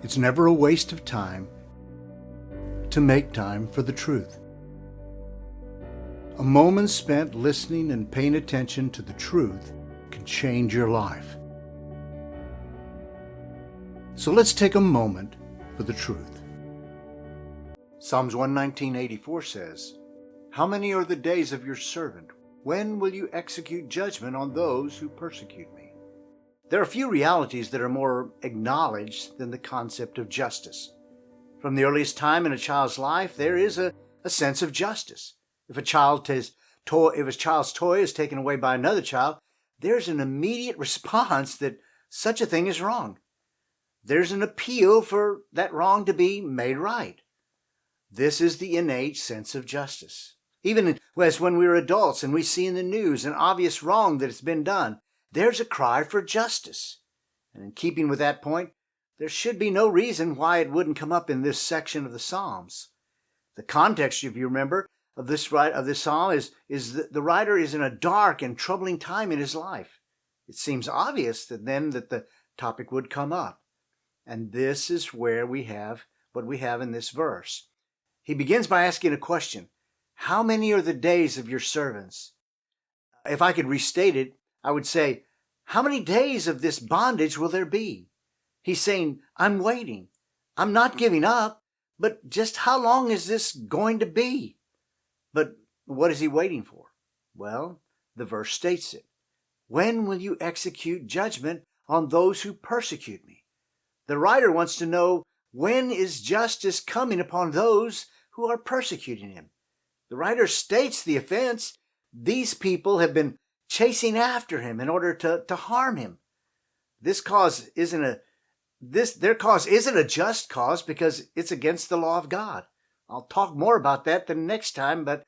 It's never a waste of time to make time for the truth. A moment spent listening and paying attention to the truth can change your life. So let's take a moment for the truth. Psalms 119:84 says, "How many are the days of your servant? When will you execute judgment on those who persecute me?" There are few realities that are more acknowledged than the concept of justice. From the earliest time in a child's life, there is a sense of justice. If a child's toy is taken away by another child, there's an immediate response that such a thing is wrong. There's an appeal for that wrong to be made right. This is the innate sense of justice. Even as when we're adults and we see in the news an obvious wrong that has been done, there's a cry for justice. And in keeping with that point, there should be no reason why it wouldn't come up in this section of the Psalms. The context, if you remember, of this psalm is that the writer is in a dark and troubling time in his life. It seems obvious that the topic would come up. And this is where we have what we have in this verse. He begins by asking a question. How many are the days of your servants? If I could restate it, I would say, how many days of this bondage will there be? He's saying, I'm waiting. I'm not giving up, but just how long is this going to be? But what is he waiting for? Well, the verse states it. When will you execute judgment on those who persecute me? The writer wants to know, when is justice coming upon those who are persecuting him? The writer states the offense. These people have been chasing after him in order to harm him. Their cause isn't a just cause because it's against the law of God. I'll talk more about that the next time, but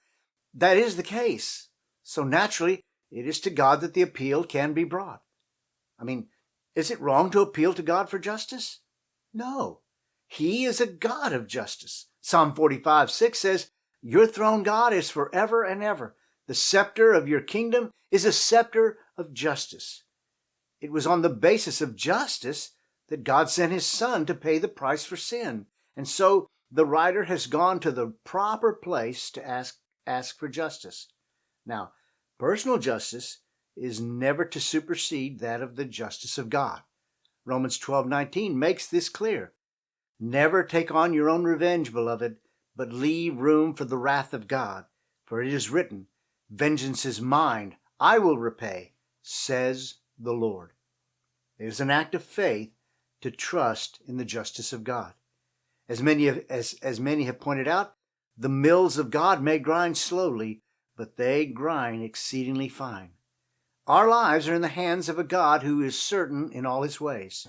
that is the case. So naturally, it is to God that the appeal can be brought. I mean, is it wrong to appeal to God for justice? No. He is a God of justice. Psalm 45:6 says, "Your throne, God, is forever and ever. The scepter of your kingdom is a scepter of justice." It was on the basis of justice that God sent his Son to pay the price for sin. And so the writer has gone to the proper place to ask for justice. Now, personal justice is never to supersede that of the justice of God. Romans 12:19 makes this clear. Never take on your own revenge, beloved, but leave room for the wrath of God. For it is written, "Vengeance is mine, I will repay, says the Lord." It is an act of faith to trust in the justice of God. As many have pointed out, the mills of God may grind slowly, but they grind exceedingly fine. Our lives are in the hands of a God who is certain in all his ways.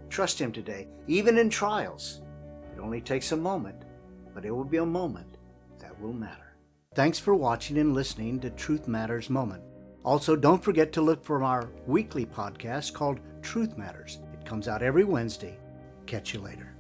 Trust him today, even in trials. It only takes a moment, but it will be a moment that will matter. Thanks for watching and listening to Truth Matters Moment. Also, don't forget to look for our weekly podcast called Truth Matters. It comes out every Wednesday. Catch you later.